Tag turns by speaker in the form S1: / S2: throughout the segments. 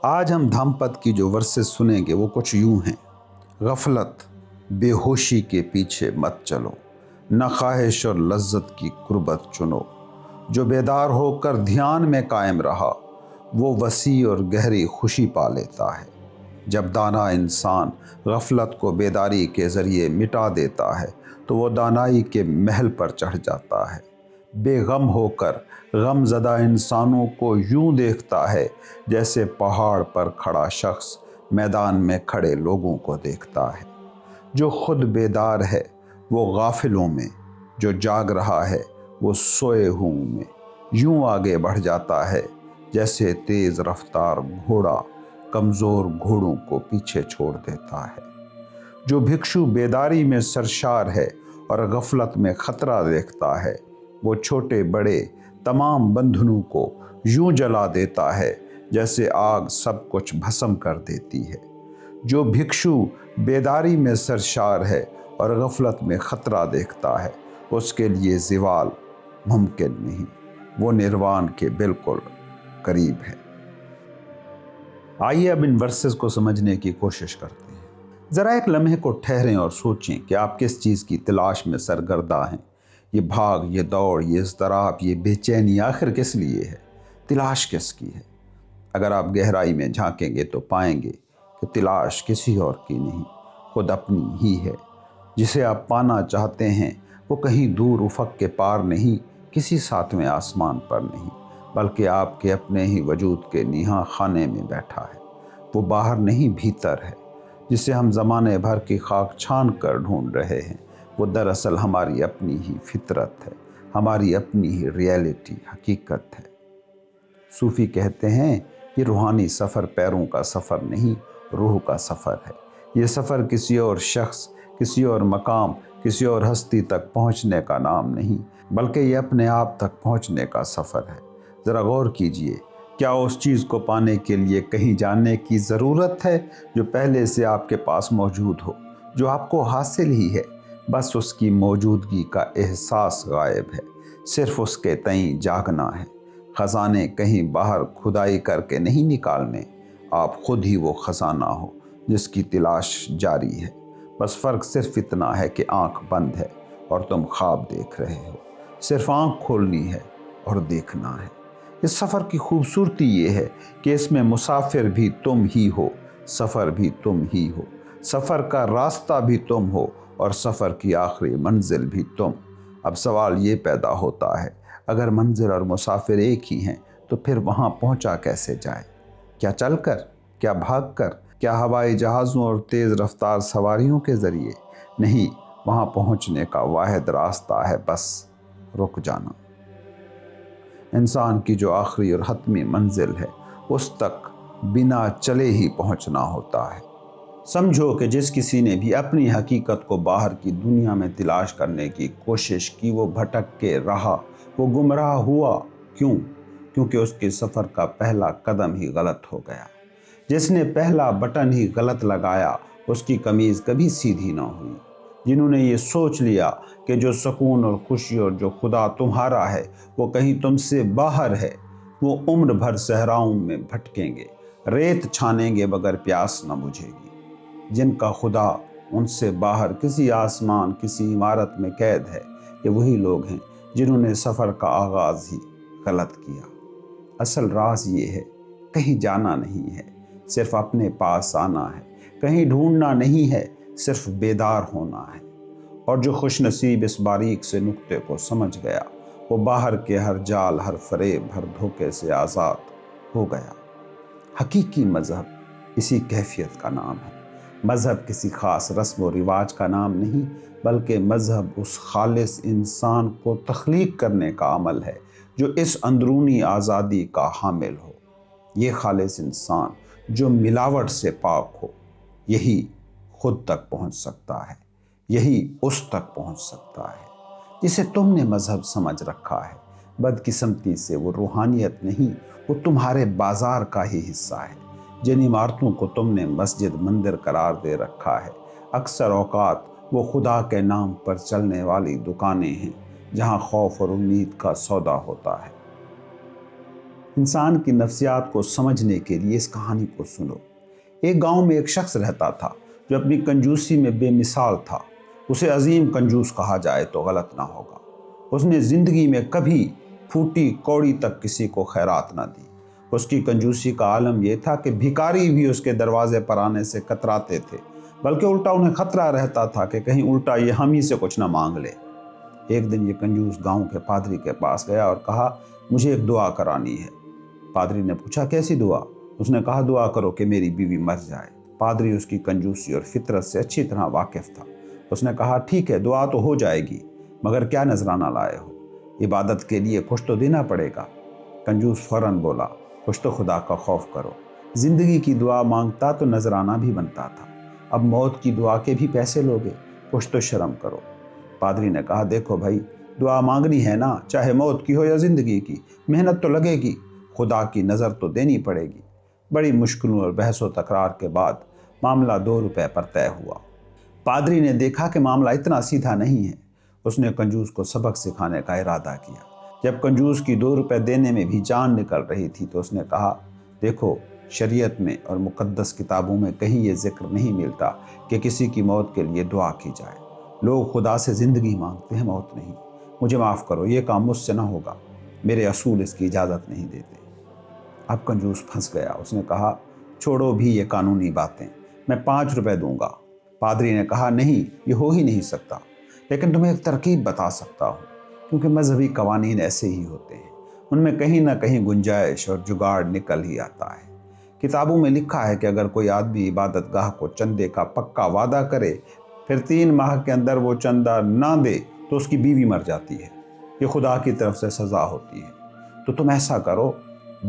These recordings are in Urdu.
S1: آج ہم دھامپد کی جو ورسز سنیں گے وہ کچھ یوں ہیں: غفلت بے ہوشی کے پیچھے مت چلو، نہ خواہش اور لذت کی قربت چنو، جو بیدار ہو کر دھیان میں قائم رہا وہ وسیع اور گہری خوشی پا لیتا ہے۔ جب دانا انسان غفلت کو بیداری کے ذریعے مٹا دیتا ہے تو وہ دانائی کے محل پر چڑھ جاتا ہے۔ بے غم ہو کر غم زدہ انسانوں کو یوں دیکھتا ہے جیسے پہاڑ پر کھڑا شخص میدان میں کھڑے لوگوں کو دیکھتا ہے۔ جو خود بیدار ہے وہ غافلوں میں، جو جاگ رہا ہے وہ سوئے ہوں میں یوں آگے بڑھ جاتا ہے جیسے تیز رفتار گھوڑا کمزور گھوڑوں کو پیچھے چھوڑ دیتا ہے۔ جو بھکشو بیداری میں سرشار ہے اور غفلت میں خطرہ دیکھتا ہے وہ چھوٹے بڑے تمام بندھنوں کو یوں جلا دیتا ہے جیسے آگ سب کچھ بھسم کر دیتی ہے۔ جو بھکشو بیداری میں سرشار ہے اور غفلت میں خطرہ دیکھتا ہے اس کے لیے زوال ممکن نہیں، وہ نروان کے بالکل قریب ہے۔ آئیے اب ان ورسز کو سمجھنے کی کوشش کرتے ہیں۔ ذرا ایک لمحے کو ٹھہریں اور سوچیں کہ آپ کس چیز کی تلاش میں سرگرداں ہیں۔ یہ بھاگ، یہ دوڑ، یہ اضطراب، یہ بے چینی آخر کس لیے ہے؟ تلاش کس کی ہے؟ اگر آپ گہرائی میں جھانکیں گے تو پائیں گے کہ تلاش کسی اور کی نہیں، خود اپنی ہی ہے۔ جسے آپ پانا چاہتے ہیں وہ کہیں دور افق کے پار نہیں، کسی ساتویں آسمان پر نہیں، بلکہ آپ کے اپنے ہی وجود کے نیہا خانے میں بیٹھا ہے۔ وہ باہر نہیں بھیتر ہے، جسے ہم زمانے بھر کی خاک چھان کر ڈھونڈ رہے ہیں۔ وہ دراصل ہماری اپنی ہی فطرت ہے، ہماری اپنی ہی ریئلٹی، حقیقت ہے۔ صوفی کہتے ہیں یہ روحانی سفر پیروں کا سفر نہیں، روح کا سفر ہے۔ یہ سفر کسی اور شخص، کسی اور مقام، کسی اور ہستی تک پہنچنے کا نام نہیں، بلکہ یہ اپنے آپ تک پہنچنے کا سفر ہے۔ ذرا غور کیجئے، کیا اس چیز کو پانے کے لیے کہیں جانے کی ضرورت ہے جو پہلے سے آپ کے پاس موجود ہو، جو آپ کو حاصل ہی ہے؟ بس اس کی موجودگی کا احساس غائب ہے، صرف اس کے تئیں جاگنا ہے۔ خزانے کہیں باہر کھدائی کر کے نہیں نکالنے، آپ خود ہی وہ خزانہ ہو جس کی تلاش جاری ہے۔ بس فرق صرف اتنا ہے کہ آنکھ بند ہے اور تم خواب دیکھ رہے ہو۔ صرف آنکھ کھولنی ہے اور دیکھنا ہے۔ اس سفر کی خوبصورتی یہ ہے کہ اس میں مسافر بھی تم ہی ہو، سفر بھی تم ہی ہو، سفر کا راستہ بھی تم ہو اور سفر کی آخری منزل بھی تم۔ اب سوال یہ پیدا ہوتا ہے، اگر منزل اور مسافر ایک ہی ہیں تو پھر وہاں پہنچا کیسے جائے؟ کیا چل کر؟ کیا بھاگ کر؟ کیا ہوائی جہازوں اور تیز رفتار سواریوں کے ذریعے؟ نہیں، وہاں پہنچنے کا واحد راستہ ہے بس رک جانا۔ انسان کی جو آخری اور حتمی منزل ہے اس تک بنا چلے ہی پہنچنا ہوتا ہے۔ سمجھو کہ جس کسی نے بھی اپنی حقیقت کو باہر کی دنیا میں تلاش کرنے کی کوشش کی وہ بھٹک کے رہا، وہ گمراہ ہوا۔ کیوں؟ کیونکہ اس کے سفر کا پہلا قدم ہی غلط ہو گیا۔ جس نے پہلا بٹن ہی غلط لگایا اس کی قمیض کبھی سیدھی نہ ہوئی۔ جنہوں نے یہ سوچ لیا کہ جو سکون اور خوشی اور جو خدا تمہارا ہے وہ کہیں تم سے باہر ہے، وہ عمر بھر صحراؤں میں بھٹکیں گے، ریت چھانیں گے مگر پیاس نہ بجھے گی۔ جن کا خدا ان سے باہر کسی آسمان، کسی عمارت میں قید ہے، یہ وہی لوگ ہیں جنہوں نے سفر کا آغاز ہی غلط کیا۔ اصل راز یہ ہے، کہیں جانا نہیں ہے، صرف اپنے پاس آنا ہے۔ کہیں ڈھونڈنا نہیں ہے، صرف بیدار ہونا ہے۔ اور جو خوش نصیب اس باریک سے نقطے کو سمجھ گیا وہ باہر کے ہر جال، ہر فریب، ہر دھوکے سے آزاد ہو گیا۔ حقیقی مذہب اسی کیفیت کا نام ہے۔ مذہب کسی خاص رسم و رواج کا نام نہیں، بلکہ مذہب اس خالص انسان کو تخلیق کرنے کا عمل ہے جو اس اندرونی آزادی کا حامل ہو۔ یہ خالص انسان جو ملاوٹ سے پاک ہو، یہی خود تک پہنچ سکتا ہے، یہی اس تک پہنچ سکتا ہے جسے تم نے مذہب سمجھ رکھا ہے۔ بدقسمتی سے وہ روحانیت نہیں، وہ تمہارے بازار کا ہی حصہ ہے۔ جن عمارتوں کو تم نے مسجد مندر قرار دے رکھا ہے اکثر اوقات وہ خدا کے نام پر چلنے والی دکانیں ہیں جہاں خوف اور امید کا سودا ہوتا ہے۔ انسان کی نفسیات کو سمجھنے کے لیے اس کہانی کو سنو۔ ایک گاؤں میں ایک شخص رہتا تھا جو اپنی کنجوسی میں بے مثال تھا۔ اسے عظیم کنجوس کہا جائے تو غلط نہ ہوگا۔ اس نے زندگی میں کبھی پھوٹی کوڑی تک کسی کو خیرات نہ دی۔ اس کی کنجوسی کا عالم یہ تھا کہ بھکاری بھی اس کے دروازے پر آنے سے کتراتے تھے، بلکہ الٹا انہیں خطرہ رہتا تھا کہ کہیں الٹا یہ ہم ہی سے کچھ نہ مانگ لے۔ ایک دن یہ کنجوس گاؤں کے پادری کے پاس گیا اور کہا، مجھے ایک دعا کرانی ہے۔ پادری نے پوچھا، کیسی دعا؟ اس نے کہا، دعا کرو کہ میری بیوی مر جائے۔ پادری اس کی کنجوسی اور فطرت سے اچھی طرح واقف تھا۔ اس نے کہا، ٹھیک ہے، دعا تو ہو جائے گی، مگر کیا نذرانہ لائے ہو؟ عبادت کے لیے کچھ تو دینا پڑے گا۔ کنجوس فوراً بولا، کچھ تو خدا کا خوف کرو۔ زندگی کی دعا مانگتا تو نذرانہ بھی بنتا تھا، اب موت کی دعا کے بھی پیسے لوگے، کچھ تو شرم کرو۔ پادری نے کہا، دیکھو بھائی، دعا مانگنی ہے نا، چاہے موت کی ہو یا زندگی کی، محنت تو لگے گی، خدا کی نظر تو دینی پڑے گی۔ بڑی مشکلوں اور بحث و تکرار کے بعد معاملہ 2 روپے پر طے ہوا۔ پادری نے دیکھا کہ معاملہ اتنا سیدھا نہیں ہے۔ اس نے کنجوس کو سبق سکھانے کا ارادہ کیا۔ جب کنجوس کی 2 روپے دینے میں بھی جان نکل رہی تھی تو اس نے کہا، دیکھو، شریعت میں اور مقدس کتابوں میں کہیں یہ ذکر نہیں ملتا کہ کسی کی موت کے لیے دعا کی جائے۔ لوگ خدا سے زندگی مانگتے ہیں، موت نہیں۔ مجھے معاف کرو، یہ کام مجھ سے نہ ہوگا، میرے اصول اس کی اجازت نہیں دیتے۔ اب کنجوس پھنس گیا۔ اس نے کہا، چھوڑو بھی یہ قانونی باتیں، میں 5 روپے دوں گا۔ پادری نے کہا، نہیں، یہ ہو ہی نہیں سکتا، لیکن تمہیں ایک ترکیب بتا سکتا ہوں، کیونکہ مذہبی قوانین ایسے ہی ہوتے ہیں، ان میں کہیں نہ کہیں گنجائش اور جگاڑ نکل ہی آتا ہے۔ کتابوں میں لکھا ہے کہ اگر کوئی آدمی عبادت گاہ کو چندے کا پکا وعدہ کرے، پھر 3 ماہ کے اندر وہ چندہ نہ دے تو اس کی بیوی مر جاتی ہے۔ یہ خدا کی طرف سے سزا ہوتی ہے۔ تو تم ایسا کرو،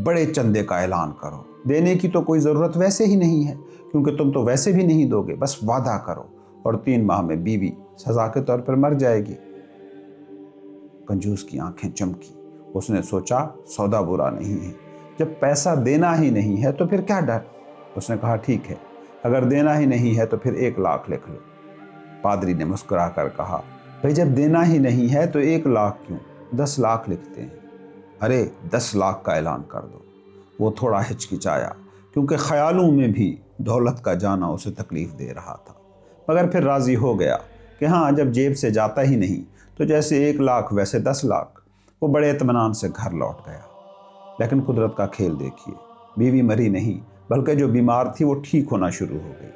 S1: بڑے چندے کا اعلان کرو۔ دینے کی تو کوئی ضرورت ویسے ہی نہیں ہے، کیونکہ تم تو ویسے بھی نہیں دو گے، بس وعدہ کرو، اور 3 ماہ میں بیوی سزا کے طور پر مر جائے گی۔ کنجوس کی آنکھیں چمکی۔ اس نے سوچا، سودا برا نہیں ہے، جب پیسہ دینا ہی نہیں ہے تو پھر کیا ڈر؟ اس نے کہا، ٹھیک ہے، اگر دینا ہی نہیں ہے تو پھر 1 لاکھ لکھ لو۔ پادری نے مسکرا کر کہا، بھئی جب دینا ہی نہیں ہے تو 1 لاکھ کیوں، 10 لاکھ لکھتے ہیں۔ ارے 10 لاکھ کا اعلان کر دو۔ وہ تھوڑا ہچکچایا، کیونکہ خیالوں میں بھی دولت کا جانا اسے تکلیف دے رہا تھا، مگر پھر راضی ہو گیا کہ ہاں، جب جیب سے جاتا ہی نہیں تو جیسے 1 لاکھ ویسے 10 لاکھ۔ وہ بڑے اطمینان سے گھر لوٹ گیا۔ لیکن قدرت کا کھیل دیکھیے، بیوی مری نہیں، بلکہ جو بیمار تھی وہ ٹھیک ہونا شروع ہو گئی۔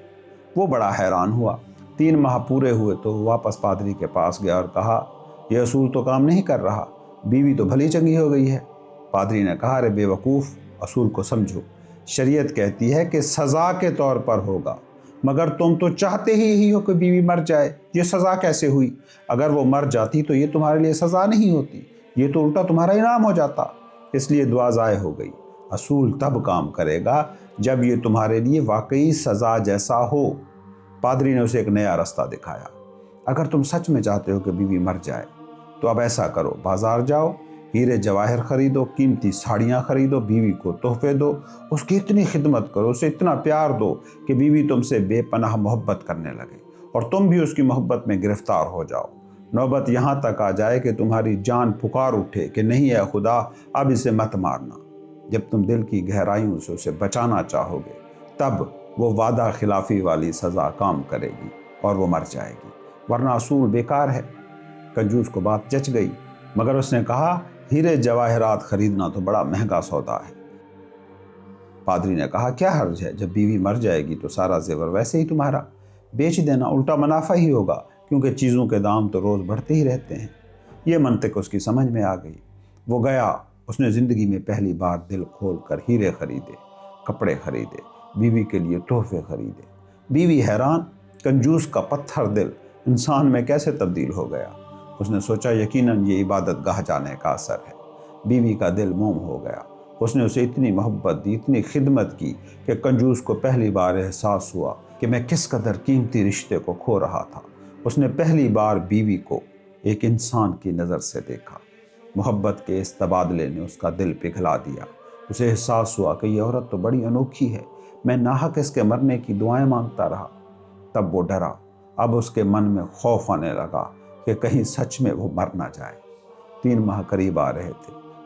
S1: وہ بڑا حیران ہوا۔ 3 ماہ پورے ہوئے تو واپس پادری کے پاس گیا اور کہا، یہ اصول تو کام نہیں کر رہا، بیوی تو بھلی چنگی ہو گئی ہے۔ پادری نے کہا، ارے بے وقوف، اصول کو سمجھو، شریعت کہتی ہے کہ سزا کے طور پر ہوگا، مگر تم تو چاہتے ہی یہی ہو کہ بیوی مر جائے، یہ سزا کیسے ہوئی؟ اگر وہ مر جاتی تو یہ تمہارے لیے سزا نہیں ہوتی، یہ تو الٹا تمہارا انعام ہو جاتا، اس لیے دعا ضائع ہو گئی۔ اصول تب کام کرے گا جب یہ تمہارے لیے واقعی سزا جیسا ہو۔ پادری نے اسے ایک نیا رستہ دکھایا، اگر تم سچ میں چاہتے ہو کہ بیوی مر جائے تو اب ایسا کرو، بازار جاؤ، ہیرے جواہر خریدو، قیمتی ساڑیاں خریدو، بیوی کو تحفے دو، اس کی اتنی خدمت کرو، اسے اتنا پیار دو کہ بیوی تم سے بے پناہ محبت کرنے لگے، اور تم بھی اس کی محبت میں گرفتار ہو جاؤ۔ نوبت یہاں تک آ جائے کہ تمہاری جان پکار اٹھے کہ نہیں اے خدا، اب اسے مت مارنا۔ جب تم دل کی گہرائیوں سے اسے بچانا چاہو گے، تب وہ وعدہ خلافی والی سزا کام کرے گی اور وہ مر جائے گی، ورنہ اصول بیکار ہے۔ کنجوس کو بات جچ گئی، مگر اس نے کہا، ہیرے جواہرات خریدنا تو بڑا مہنگا سودا ہے۔ پادری نے کہا، کیا حرج ہے، جب بیوی مر جائے گی تو سارا زیور ویسے ہی تمہارا، بیچ دینا، الٹا منافع ہی ہوگا، کیونکہ چیزوں کے دام تو روز بڑھتے ہی رہتے ہیں۔ یہ منطق اس کی سمجھ میں آ گئی۔ وہ گیا، اس نے زندگی میں پہلی بار دل کھول کر ہیرے خریدے، کپڑے خریدے، بیوی کے لیے تحفے خریدے۔ بیوی حیران، کنجوس کا پتھر دل انسان میں کیسے تبدیل ہو گیا۔ اس نے سوچا، یقیناً یہ عبادت گاہ جانے کا اثر ہے۔ بیوی کا دل موم ہو گیا۔ اس نے اسے اتنی محبت دی، اتنی خدمت کی کہ کنجوس کو پہلی بار احساس ہوا کہ میں کس قدر قیمتی رشتے کو کھو رہا تھا۔ اس نے پہلی بار بیوی کو ایک انسان کی نظر سے دیکھا۔ محبت کے اس تبادلے نے اس کا دل پگھلا دیا۔ اسے احساس ہوا کہ یہ عورت تو بڑی انوکھی ہے، میں ناحق اس کے مرنے کی دعائیں مانگتا رہا۔ تب وہ ڈرا، اب اس کے من میں خوف آنے لگا کہ کہیں سچ میں وہ مر نہ جائے۔ 3 ماہ قریب آ رہے تھے۔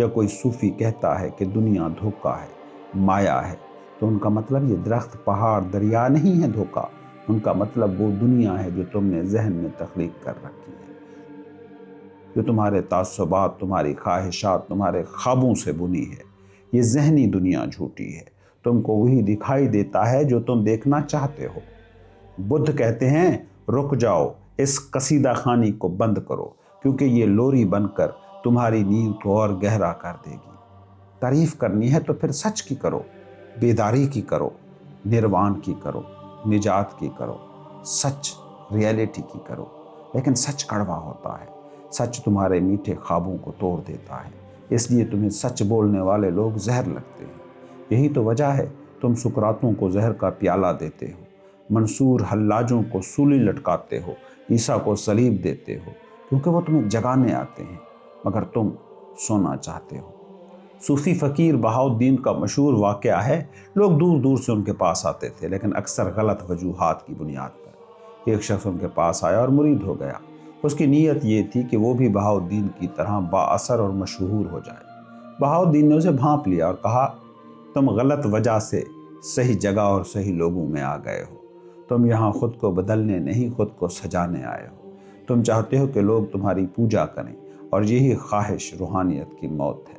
S1: یا کوئی صوفی کہتا ہے کہ دنیا دھوکہ ہے، مایا ہے، تو ان کا مطلب یہ درخت، پہاڑ، دریا نہیں ہے دھوکہ، ان کا مطلب وہ دنیا ہے جو تم نے ذہن میں تخلیق کر رکھی ہے، جو تمہارے تعصبات، تمہاری خواہشات، تمہارے خوابوں سے بنی ہے۔ یہ ذہنی دنیا جھوٹی ہے، تم کو وہی دکھائی دیتا ہے جو تم دیکھنا چاہتے ہو۔ بدھ کہتے ہیں رک جاؤ، اس قصیدہ خوانی کو بند کرو، کیونکہ یہ لوری بن کر تمہاری نیند کو اور گہرا کر دے گی۔ تعریف کرنی ہے تو پھر سچ کی کرو، بیداری کی کرو، نروان کی کرو، نجات کی کرو، سچ ریئلٹی کی کرو۔ لیکن سچ کڑوا ہوتا ہے، سچ تمہارے میٹھے خوابوں کو توڑ دیتا ہے، اس لیے تمہیں سچ بولنے والے لوگ زہر لگتے ہیں۔ یہی تو وجہ ہے تم سقراطوں کو زہر کا پیالہ دیتے ہو، منصور حلاجوں کو سولی لٹکاتے ہو، عیسیٰ کو صلیب دیتے ہو، کیونکہ وہ تمہیں جگانے آتے ہیں مگر تم سونا چاہتے ہو۔ صوفی فقیر بہاؤالدین کا مشہور واقعہ ہے، لوگ دور دور سے ان کے پاس آتے تھے لیکن اکثر غلط وجوہات کی بنیاد پر۔ ایک شخص ان کے پاس آیا اور مرید ہو گیا۔ اس کی نیت یہ تھی کہ وہ بھی بہاؤالدین کی طرح با اثر اور مشہور ہو جائے۔ بہاؤالدین نے اسے بھانپ لیا اور کہا تم غلط وجہ سے صحیح جگہ اور صحیح لوگوں میں آ گئے ہو، تم یہاں خود کو بدلنے نہیں، خود کو سجانے آئے ہو۔ تم چاہتے ہو کہ لوگ تمہاری پوجا کریں اور یہی خواہش روحانیت کی موت ہے۔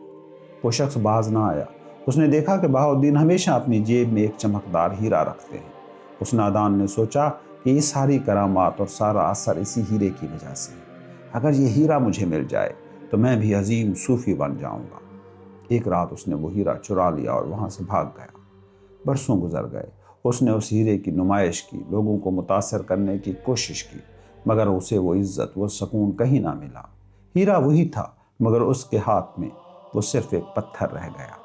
S1: وہ شخص باز نہ آیا۔ اس نے دیکھا کہ بہاؤالدین ہمیشہ اپنی جیب میں ایک چمکدار ہیرا رکھتے ہیں۔ اس نادان نے سوچا کہ یہ ساری کرامات اور سارا اثر اسی ہیرے کی وجہ سے ہے۔ اگر یہ ہیرا مجھے مل جائے تو میں بھی عظیم صوفی بن جاؤں گا۔ ایک رات اس نے وہ ہیرا چرا لیا اور وہاں سے بھاگ گیا۔ برسوں گزر گئے، اس نے اس ہیرے کی نمائش کی، لوگوں کو متاثر کرنے کی کوشش کی، مگر اسے وہ عزت، وہ سکون کہیں نہ ملا۔ ہیرا وہی تھا مگر اس کے ہاتھ میں وہ صرف ایک پتھر رہ گیا۔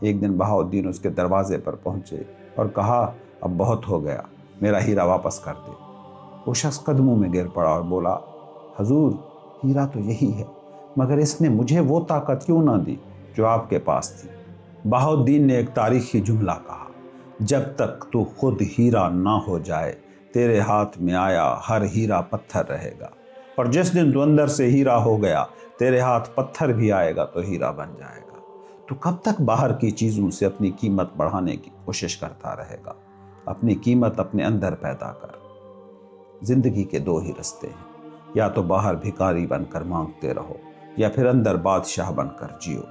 S1: ایک دن بہاؤالدین اس کے دروازے پر پہنچے اور کہا اب بہت ہو گیا، میرا ہیرا واپس کر دے۔ وہ شخص قدموں میں گر پڑا اور بولا حضور ہیرا تو یہی ہے، مگر اس نے مجھے وہ طاقت کیوں نہ دی جو آپ کے پاس تھی۔ بہاؤالدین نے ایک تاریخی جملہ کہا، جب تک تو خود ہیرا نہ ہو جائے تیرے ہاتھ میں آیا ہر ہیرا پتھر رہے گا، اور جس دن تو اندر سے ہیرا ہو گیا تیرے ہاتھ پتھر بھی آئے گا تو ہیرا بن جائے گا۔ تو کب تک باہر کی چیزوں سے اپنی قیمت بڑھانے کی کوشش کرتا رہے گا؟ اپنی قیمت اپنے اندر پیدا کر۔ زندگی کے دو ہی رستے ہیں، یا تو باہر بھکاری بن کر مانگتے رہو یا پھر اندر بادشاہ بن کر جیو۔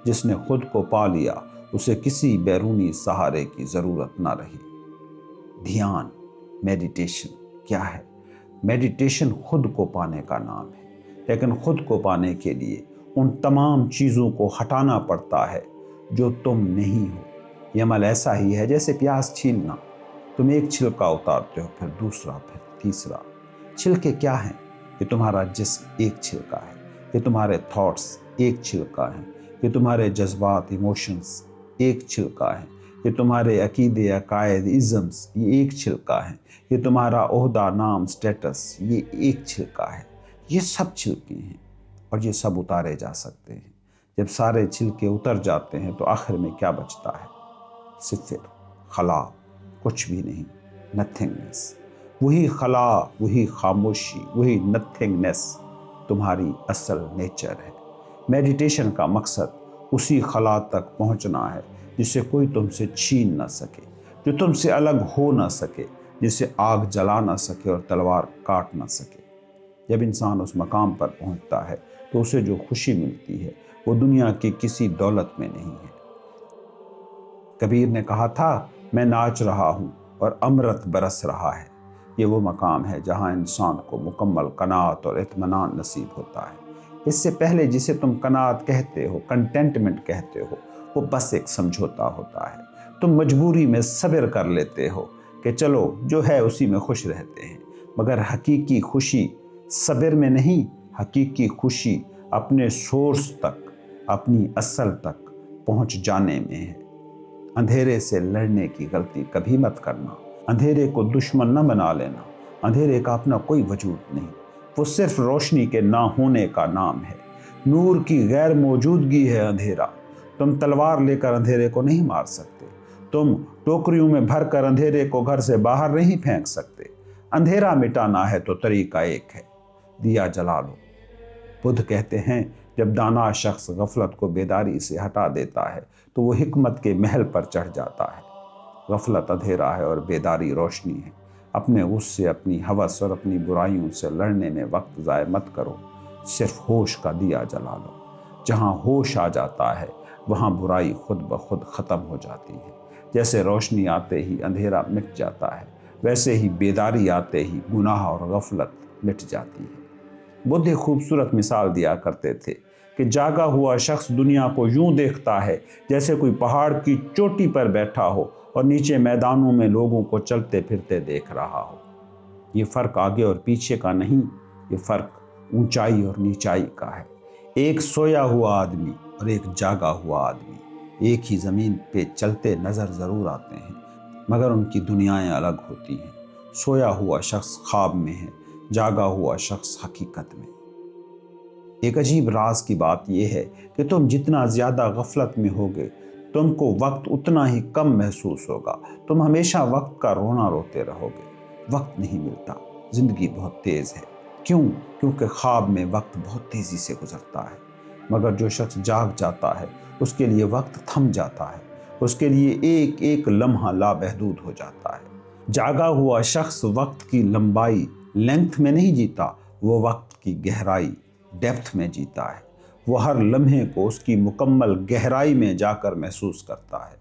S1: جس نے خود کو پا لیا اسے کسی بیرونی سہارے کی ضرورت نہ رہی۔ دھیان، میڈیٹیشن کیا ہے؟ میڈیٹیشن خود کو پانے کا نام ہے، لیکن خود کو پانے کے لیے ان تمام چیزوں کو ہٹانا پڑتا ہے جو تم نہیں ہو۔ یہ عمل ایسا ہی ہے جیسے پیاز چھیلنا۔ تم ایک چھلکا اتارتے ہو، پھر دوسرا، پھر تیسرا۔ چھلکے کیا ہیں؟ یہ تمہارا جسم ایک چھلکا ہے، یہ تمہارے تھاٹس ایک چھلکا ہیں، یہ تمہارے جذبات، ایموشنز ایک چھلکا ہیں، یہ تمہارے عقیدے، عقائد، ازمز یہ ایک چھلکا ہیں، یہ تمہارا عہدہ، نام، سٹیٹس یہ ایک چھلکا ہے۔ یہ سب چھلکے ہیں اور یہ سب اتارے جا سکتے ہیں۔ جب سارے چھلکے اتر جاتے ہیں تو آخر میں کیا بچتا ہے؟ صفر، خلا، کچھ بھی نہیں، نتھنگنیس۔ وہی خلا، وہی خاموشی، وہی نتھنگنیس تمہاری اصل نیچر ہے۔ میڈیٹیشن کا مقصد اسی خلا تک پہنچنا ہے جسے کوئی تم سے چھین نہ سکے، جو تم سے الگ ہو نہ سکے، جسے آگ جلا نہ سکے اور تلوار کاٹ نہ سکے۔ جب انسان اس مقام پر پہنچتا ہے تو اسے جو خوشی ملتی ہے وہ دنیا کی کسی دولت میں نہیں ہے۔ کبیر نے کہا تھا میں ناچ رہا ہوں اور امرت برس رہا ہے۔ یہ وہ مقام ہے جہاں انسان کو مکمل قناعت اور اطمینان نصیب ہوتا ہے۔ اس سے پہلے جسے تم قناعت کہتے ہو، کنٹینٹمنٹ کہتے ہو، وہ بس ایک سمجھوتا ہوتا ہے۔ تم مجبوری میں صبر کر لیتے ہو کہ چلو جو ہے اسی میں خوش رہتے ہیں، مگر حقیقی خوشی صبر میں نہیں، حقیقی خوشی اپنے سورس تک، اپنی اصل تک پہنچ جانے میں ہے۔ اندھیرے سے لڑنے کی غلطی کبھی مت کرنا، اندھیرے کو دشمن نہ بنا لینا۔ اندھیرے کا اپنا کوئی وجود نہیں، وہ صرف روشنی کے نہ ہونے کا نام ہے۔ نور کی غیر موجودگی ہے اندھیرا۔ تم تلوار لے کر اندھیرے کو نہیں مار سکتے، تم ٹوکریوں میں بھر کر اندھیرے کو گھر سے باہر نہیں پھینک سکتے۔ اندھیرا مٹانا ہے تو طریقہ ایک ہے، دیا جلا لو۔ بدھ کہتے ہیں جب دانا شخص غفلت کو بیداری سے ہٹا دیتا ہے تو وہ حکمت کے محل پر چڑھ جاتا ہے۔ غفلت اندھیرا ہے اور بیداری روشنی ہے۔ اپنے غصے، اپنی ہوس اور اپنی برائیوں سے لڑنے میں وقت ضائع مت کرو، صرف ہوش کا دیا جلا لو۔ جہاں ہوش آ جاتا ہے وہاں برائی خود بخود ختم ہو جاتی ہے۔ جیسے روشنی آتے ہی اندھیرا مٹ جاتا ہے، ویسے ہی بیداری آتے ہی گناہ اور غفلت مٹ جاتی ہے۔ بدھ ایک خوبصورت مثال دیا کرتے تھے کہ جاگا ہوا شخص دنیا کو یوں دیکھتا ہے جیسے کوئی پہاڑ کی چوٹی پر بیٹھا ہو اور نیچے میدانوں میں لوگوں کو چلتے پھرتے دیکھ رہا ہو۔ یہ فرق آگے اور پیچھے کا نہیں، یہ فرق اونچائی اور نیچائی کا ہے۔ ایک سویا ہوا آدمی اور ایک جاگا ہوا آدمی ایک ہی زمین پہ چلتے نظر ضرور آتے ہیں، مگر ان کی دنیایں الگ ہوتی ہیں۔ سویا ہوا شخص خواب میں ہے، جاگا ہوا شخص حقیقت میں۔ ایک عجیب راز کی بات یہ ہے کہ تم جتنا زیادہ غفلت میں ہوگے تم کو وقت اتنا ہی کم محسوس ہوگا۔ تم ہمیشہ وقت کا رونا روتے رہو گے۔ وقت نہیں ملتا، زندگی بہت تیز ہے۔ کیوں؟ کیونکہ خواب میں وقت بہت تیزی سے گزرتا ہے، مگر جو شخص جاگ جاتا ہے اس کے لیے وقت تھم جاتا ہے، اس کے لیے ایک ایک لمحہ لامحدود ہو جاتا ہے۔ جاگا ہوا شخص وقت کی لمبائی لینتھ میں نہیں جیتا، وہ وقت کی گہرائی ڈیپتھ میں جیتا ہے۔ وہ ہر لمحے کو اس کی مکمل گہرائی میں جا کر محسوس کرتا ہے۔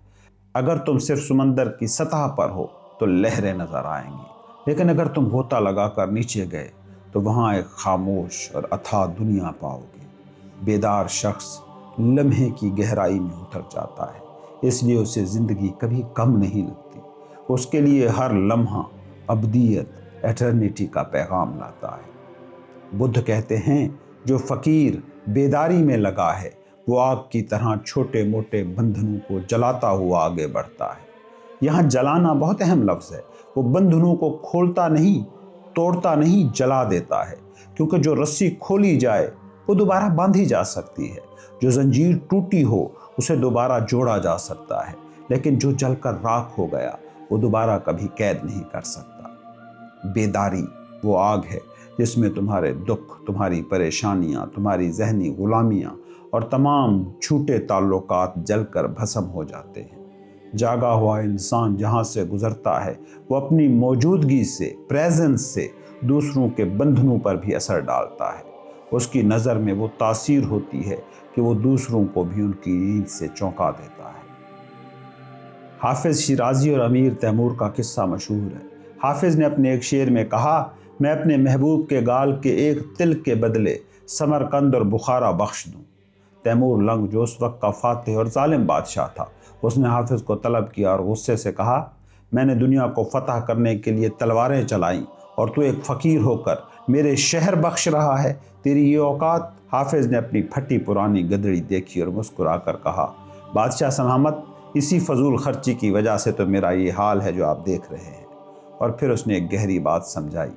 S1: اگر تم صرف سمندر کی سطح پر ہو تو لہریں نظر آئیں گی، لیکن اگر تم غوطہ لگا کر نیچے گئے تو وہاں ایک خاموش اور اتھاہ دنیا پاؤ گے۔ بیدار شخص لمحے کی گہرائی میں اتر جاتا ہے، اس لیے اسے زندگی کبھی کم نہیں لگتی۔ اس کے لیے ہر لمحہ ابدیت، ایٹرنیٹی کا پیغام لاتا ہے۔ بدھ کہتے ہیں جو فقیر بیداری میں لگا ہے وہ آگ کی طرح چھوٹے موٹے بندھنوں کو جلاتا ہوا آگے بڑھتا ہے۔ یہاں جلانا بہت اہم لفظ ہے۔ وہ بندھنوں کو کھولتا نہیں، توڑتا نہیں، جلا دیتا ہے، کیونکہ جو رسی کھولی جائے وہ دوبارہ باندھی جا سکتی ہے، جو زنجیر ٹوٹی ہو اسے دوبارہ جوڑا جا سکتا ہے، لیکن جو جل کر راکھ ہو گیا وہ دوبارہ کبھی قید نہیں کر سکتا۔ بیداری وہ آگ ہے جس میں تمہارے دکھ، تمہاری پریشانیاں، تمہاری ذہنی غلامیاں اور تمام جھوٹے تعلقات جل کر بھسم ہو جاتے ہیں۔ جاگا ہوا انسان جہاں سے گزرتا ہے وہ اپنی موجودگی سے، پریزنس سے دوسروں کے بندھنوں پر بھی اثر ڈالتا ہے۔ اس کی نظر میں وہ تاثیر ہوتی ہے کہ وہ دوسروں کو بھی ان کی نیند سے چونکا دیتا ہے۔ حافظ شیرازی اور امیر تیمور کا قصہ مشہور ہے۔ حافظ نے اپنے ایک شعر میں کہا، میں اپنے محبوب کے گال کے ایک تل کے بدلے سمرقند اور بخارا بخش دوں۔ تیمور لنگ جو اس وقت کا فاتح اور ظالم بادشاہ تھا، اس نے حافظ کو طلب کیا اور غصے سے کہا، میں نے دنیا کو فتح کرنے کے لیے تلواریں چلائیں اور تو ایک فقیر ہو کر میرے شہر بخش رہا ہے، تیری یہ اوقات؟ حافظ نے اپنی پھٹی پرانی گدڑی دیکھی اور مسکرا کر کہا، بادشاہ سلامت، اسی فضول خرچی کی وجہ سے تو میرا یہ حال ہے جو آپ دیکھ رہے ہیں۔ اور پھر اس نے ایک گہری بات سمجھائی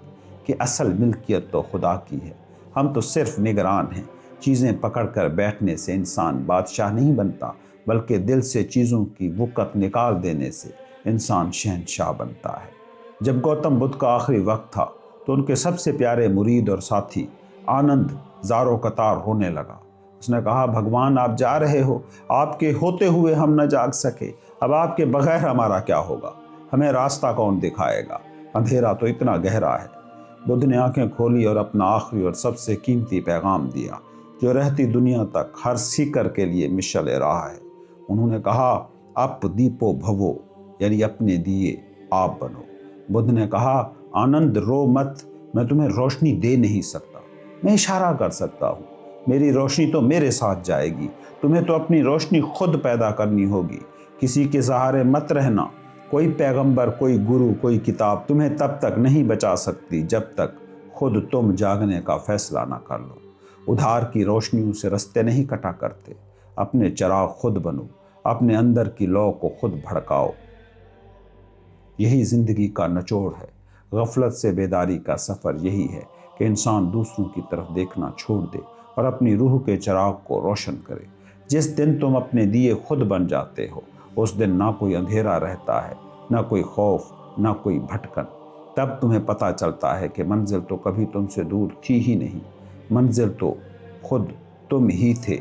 S1: کہ اصل ملکیت تو خدا کی ہے، ہم تو صرف نگران ہیں۔ چیزیں پکڑ کر بیٹھنے سے انسان بادشاہ نہیں بنتا، بلکہ دل سے چیزوں کی وقت نکال دینے سے انسان شہنشاہ بنتا ہے۔ جب گوتم بدھ کا آخری وقت تھا تو ان کے سب سے پیارے مرید اور ساتھی آنند زارو قطار ہونے لگا۔ اس نے کہا، بھگوان آپ جا رہے ہو، آپ کے ہوتے ہوئے ہم نہ جاگ سکے، اب آپ کے بغیر ہمارا کیا ہوگا؟ ہمیں راستہ کون دکھائے گا؟ اندھیرا تو اتنا گہرا ہے۔ بدھ نے آنکھیں کھولی اور اپنا آخری اور سب سے قیمتی پیغام دیا جو رہتی دنیا تک ہر سیکر کے لیے مشعل راہ ہے۔ انہوں نے کہا، اپ دیپو بھوو، یعنی اپنے دیے آپ بنو۔ بدھ نے کہا، آنند رو مت، میں تمہیں روشنی دے نہیں سکتا، میں اشارہ کر سکتا ہوں، میری روشنی تو میرے ساتھ جائے گی، تمہیں تو اپنی روشنی خود پیدا کرنی ہوگی، کسی کے سہارے مت رہنا۔ کوئی پیغمبر، کوئی گرو، کوئی کتاب تمہیں تب تک نہیں بچا سکتی جب تک خود تم جاگنے کا فیصلہ نہ کر لو۔ ادھار کی روشنیوں سے رستے نہیں کٹا کرتے، اپنے چراغ خود بنو، اپنے اندر کی لو کو خود بھڑکاؤ۔ یہی زندگی کا نچوڑ ہے۔ غفلت سے بیداری کا سفر یہی ہے کہ انسان دوسروں کی طرف دیکھنا چھوڑ دے اور اپنی روح کے چراغ کو روشن کرے۔ جس دن تم اپنے دیے خود بن جاتے ہو اس دن نہ کوئی اندھیرا رہتا ہے، نہ کوئی خوف، نہ کوئی بھٹکن۔ تب تمہیں پتہ چلتا ہے کہ منزل تو کبھی تم سے دور تھی ہی نہیں، منزل تو خود تم ہی تھے